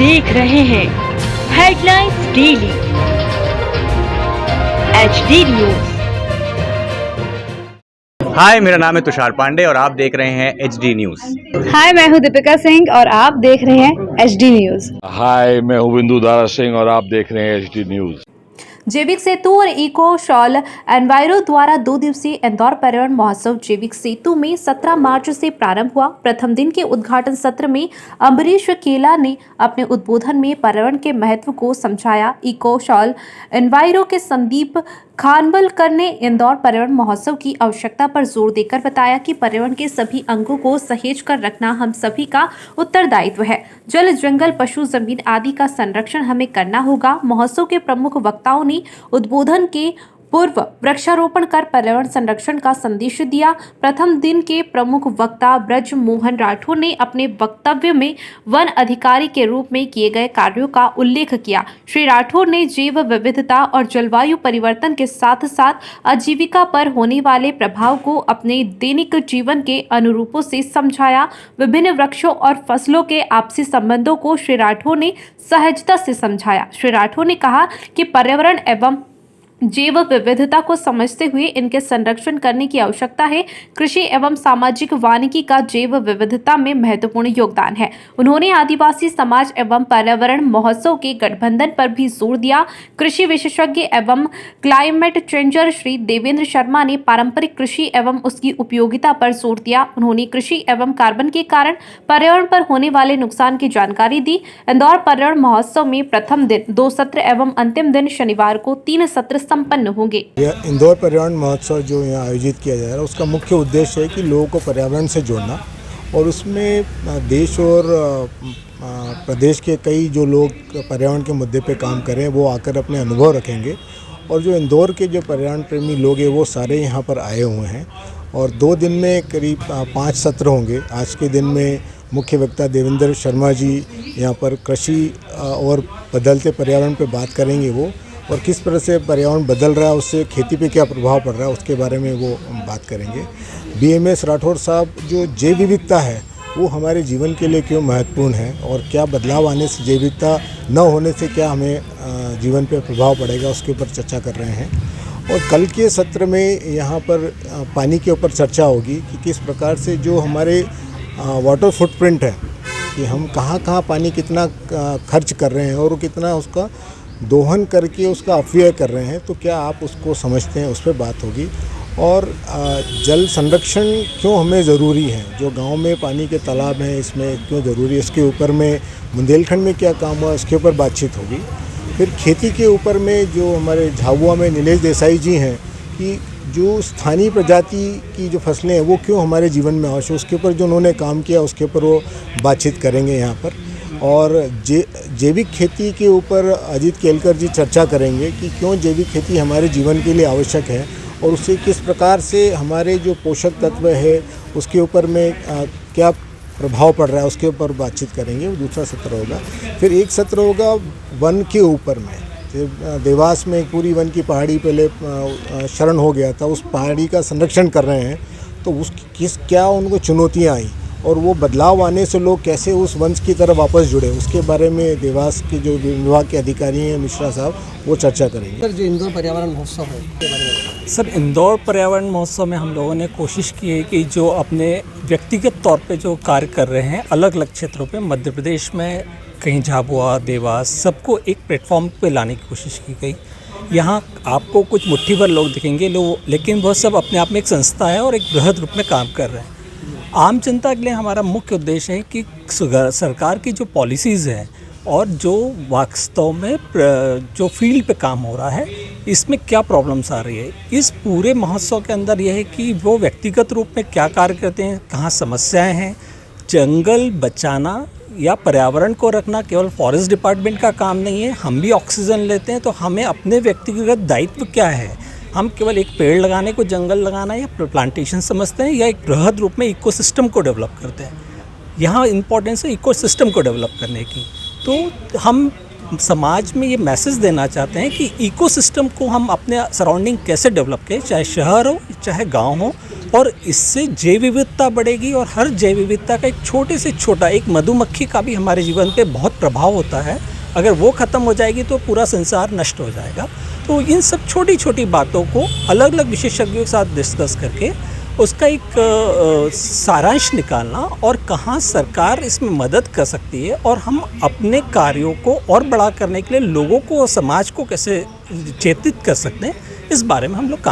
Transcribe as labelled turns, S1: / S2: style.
S1: देख रहे हैं हेडलाइंस डेली HD न्यूज।
S2: हाय, मेरा नाम है तुषार पांडे और आप देख रहे हैं HD न्यूज।
S3: हाय, मैं हूं दीपिका सिंह और आप देख रहे हैं HD न्यूज।
S4: हाय, मैं हूं बिंदु दारा सिंह और आप देख रहे हैं HD न्यूज।
S5: जैविक सेतु और इको शॉल एनवायरो द्वारा 2 दिवसीय इंदौर पर्यावरण महोत्सव जैविक सेतु में 17 मार्च से प्रारंभ हुआ। प्रथम दिन के उद्घाटन सत्र में अम्बरीश केला ने अपने उद्बोधन में पर्यावरण के महत्व को समझाया। इको शॉल एनवायरो के संदीप खानवलकर ने इंदौर पर्यावरण महोत्सव की आवश्यकता पर जोर देकर बताया कि पर्यावरण के सभी अंगों को सहेज कर रखना हम सभी का उत्तरदायित्व है। जल, जंगल, पशु, जमीन आदि का संरक्षण हमें करना होगा। महोत्सव के प्रमुख वक्ताओं ने उद्बोधन के पूर्व वृक्षारोपण कर पर्यावरण संरक्षण का संदेश दिया। प्रथम दिन के प्रमुख वक्ता ब्रज मोहन राठौर ने अपने वक्तव्य में वन अधिकारी के रूप में किए गए कार्यों का उल्लेख किया। श्री राठौर ने जैव विविधता और जलवायु परिवर्तन के साथ साथ आजीविका पर होने वाले प्रभाव को अपने दैनिक जीवन के अनुरूपों से समझाया। विभिन्न वृक्षों और फसलों के आपसी संबंधों को श्री राठौर ने सहजता से समझाया। श्री राठौर ने कहा कि पर्यावरण एवं जैव विविधता को समझते हुए इनके संरक्षण करने की आवश्यकता है। कृषि एवं सामाजिक वानिकी का जैव विविधता में महत्वपूर्ण योगदान है। उन्होंने आदिवासी समाज एवं पर्यावरण महोत्सव के गठबंधन पर भी जोर दिया। कृषि विशेषज्ञ एवं क्लाइमेट चेंजर श्री देवेंद्र शर्मा ने पारंपरिक कृषि एवं उसकी उपयोगिता पर जोर दिया। उन्होंने कृषि एवं कार्बन के कारण पर्यावरण पर होने वाले नुकसान की जानकारी दी। इंदौर पर्यावरण महोत्सव में प्रथम दिन 2 सत्र एवं अंतिम दिन शनिवार को 3 सत्र संपन्न होंगे।
S6: यह इंदौर पर्यावरण महोत्सव जो यहाँ आयोजित किया जा रहा है उसका मुख्य उद्देश्य है कि लोगों को पर्यावरण से जोड़ना और उसमें देश और प्रदेश के कई जो लोग पर्यावरण के मुद्दे पे काम करें वो आकर अपने अनुभव रखेंगे और जो इंदौर के जो पर्यावरण प्रेमी लोग हैं वो सारे यहाँ पर आए हुए हैं और 2 दिन में करीब 5 सत्र होंगे। आज के दिन में मुख्य वक्ता देवेंद्र शर्मा जी यहाँ पर कृषि और बदलते पर्यावरण पे बात करेंगे वो और किस तरह से पर्यावरण बदल रहा है उससे खेती पे क्या प्रभाव पड़ रहा है उसके बारे में वो बात करेंगे। BMS राठौर साहब जो जैव विविधता है वो हमारे जीवन के लिए क्यों महत्वपूर्ण है और क्या बदलाव आने से जैव विविधता न होने से क्या हमें जीवन पे प्रभाव पड़ेगा उसके ऊपर चर्चा कर रहे हैं। और कल के सत्र में यहाँ पर पानी के ऊपर चर्चा होगी कि किस प्रकार से जो हमारे वाटर फुटप्रिंट है कि हम कहाँ पानी कितना खर्च कर रहे हैं और वो कितना उसका दोहन करके उसका अपव्यय कर रहे हैं, तो क्या आप उसको समझते हैं, उस पर बात होगी। और जल संरक्षण क्यों हमें ज़रूरी है, जो गांव में पानी के तालाब हैं इसमें क्यों ज़रूरी है, इसके ऊपर में बुंदेलखंड में क्या काम हुआ उसके ऊपर बातचीत होगी। फिर खेती के ऊपर में जो हमारे झाबुआ में नीलेश देसाई जी हैं कि जो स्थानीय प्रजाति की जो फसलें हैं वो क्यों हमारे जीवन में आवश्यक, उसके ऊपर जो उन्होंने काम किया उसके ऊपर वो बातचीत करेंगे यहाँ पर। और जैविक खेती के ऊपर अजीत केलकर जी चर्चा करेंगे कि क्यों जैविक खेती हमारे जीवन के लिए आवश्यक है और उससे किस प्रकार से हमारे जो पोषक तत्व है उसके ऊपर में क्या प्रभाव पड़ रहा है उसके ऊपर बातचीत करेंगे। वो दूसरा सत्र होगा। फिर एक सत्र होगा वन के ऊपर में। देवास में पूरी वन की पहाड़ी पहले शरण हो गया था, उस पहाड़ी का संरक्षण कर रहे हैं तो उसकी क्या उनको चुनौतियाँ आई और वो बदलाव आने से लोग कैसे उस वंश की तरफ वापस जुड़े उसके बारे में देवास के जो विभाग के अधिकारी हैं मिश्रा साहब वो चर्चा करेंगे।
S7: सर, जो इंदौर पर्यावरण महोत्सव है उसके बारे में
S8: सर, इंदौर पर्यावरण महोत्सव में हम लोगों ने कोशिश की है कि जो अपने व्यक्तिगत तौर पे जो कार्य कर रहे हैं अलग अलग क्षेत्रों पे, मध्य प्रदेश में कहीं झाबुआ, देवास, सबको एक प्लेटफॉर्म पे लाने की कोशिश की गई। यहाँ आपको कुछ मुट्ठी भर लोग दिखेंगे लेकिन वह सब अपने आप में एक संस्था है और एक बृहद रूप में काम कर रहे हैं। आम जनता के लिए हमारा मुख्य उद्देश्य है कि सरकार की जो पॉलिसीज़ हैं और जो वास्तव में जो फील्ड पे काम हो रहा है इसमें क्या प्रॉब्लम्स आ रही है। इस पूरे महोत्सव के अंदर यह है कि वो व्यक्तिगत रूप में क्या कार्य करते हैं, कहाँ समस्याएं हैं। जंगल बचाना या पर्यावरण को रखना केवल फॉरेस्ट डिपार्टमेंट का काम नहीं है। हम भी ऑक्सीजन लेते हैं तो हमें अपने व्यक्तिगत दायित्व क्या है। हम केवल एक पेड़ लगाने को जंगल लगाना या प्लांटेशन समझते हैं या एक बृहद रूप में इकोसिस्टम को डेवलप करते हैं। यहाँ इम्पोर्टेंस है इकोसिस्टम को डेवलप करने की। तो हम समाज में ये मैसेज देना चाहते हैं कि इकोसिस्टम को हम अपने सराउंडिंग कैसे डेवलप करें, चाहे शहर हो चाहे गांव हो, और इससे जैव विविधता बढ़ेगी और हर जैव विविधता का एक छोटे से छोटा एक मधुमक्खी का भी हमारे जीवन पे बहुत प्रभाव होता है। अगर वो ख़त्म हो जाएगी तो पूरा संसार नष्ट हो जाएगा। तो इन सब छोटी छोटी बातों को अलग अलग विशेषज्ञों के साथ डिस्कस करके उसका एक सारांश निकालना और कहाँ सरकार इसमें मदद कर सकती है और हम अपने कार्यों को और बड़ा करने के लिए लोगों को और समाज को कैसे चेतित कर सकते हैं, इस बारे में हम लोग काम